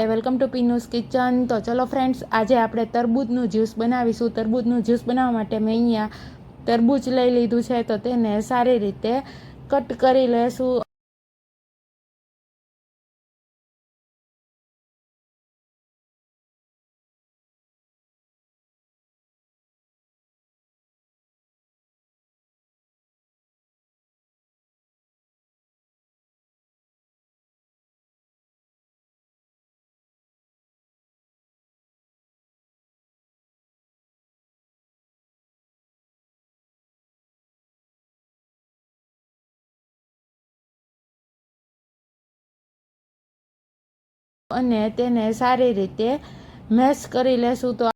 Welcome to પીનુસ kitchen. તો ચલો friends, આજે આપણે તરબૂચનું જ્યુસ બનાવીશું. તરબૂચનું જ્યુસ બનાવવા માટે મેં અહીંયા તરબૂચ લઈ લીધું છે, તો તેને સારી રીતે કટ કરી લેશું. અને તેને સારી રીતે મેશ કરી લેશું. તો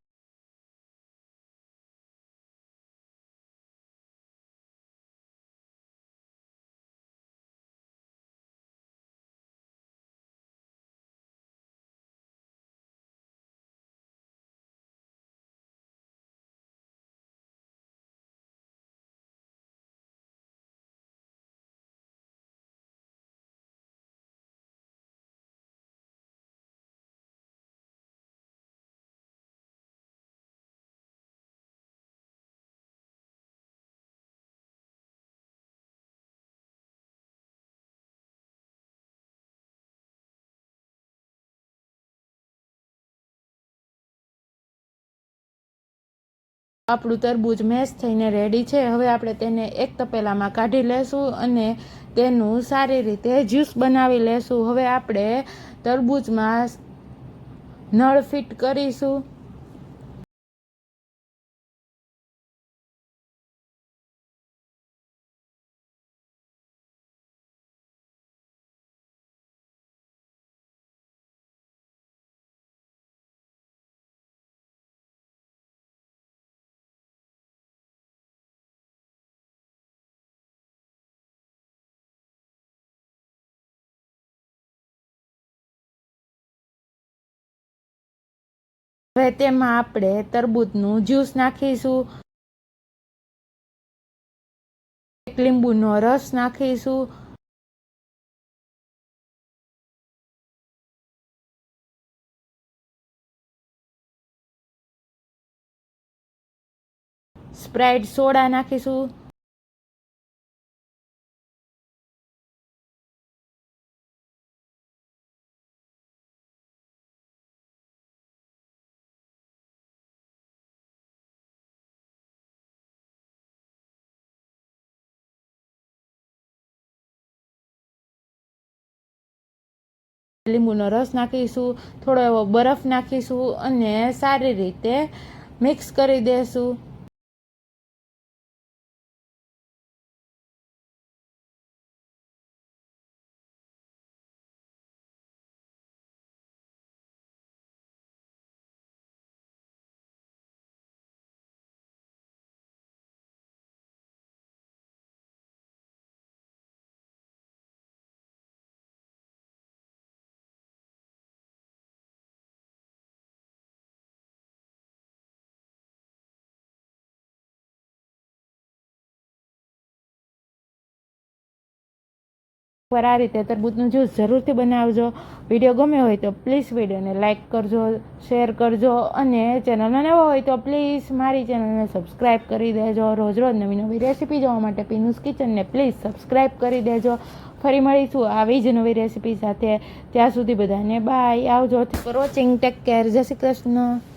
આપણું તરબૂચ મેશ થઈને રેડી છે. હવે આપણે તેને એક તપેલામાં કાઢી લેશું અને તેનું સારી રીતે જ્યુસ બનાવી લેશું. હવે આપણે તરબૂચમાં નળ ફિટ કરીશું. હવે તેમાં આપણે તરબૂચનું જ્યુસ નાખીશું, એક લીંબુનો રસ નાખીશું, સ્પ્રાઇટ સોડા નાખીશું, લીંબુનો રસ નાખીશું, થોડો એવો બરફ નાખીશું અને સારી રીતે મિક્સ કરી દઈશું. પર આ રીતે તરબૂચનું જ્યુસ જરૂરથી બનાવજો. વિડીયો ગમ્યો હોય તો પ્લીઝ વિડીયોને લાઇક કરજો, શેર કરજો અને ચેનલમાં નવો હોય તો પ્લીઝ મારી ચેનલને સબસ્ક્રાઈબ કરી દેજો. રોજ રોજ નવી નવી રેસીપી જોવા માટે પીનુસ કિચનને પ્લીઝ સબસ્ક્રાઈબ કરી દેજો. ફરી મળીશું આવી જ નવી રેસીપી સાથે. ત્યાં સુધી બધાને બાય. આવજો. વોચિંગ. Take care. જય શ્રી કૃષ્ણ.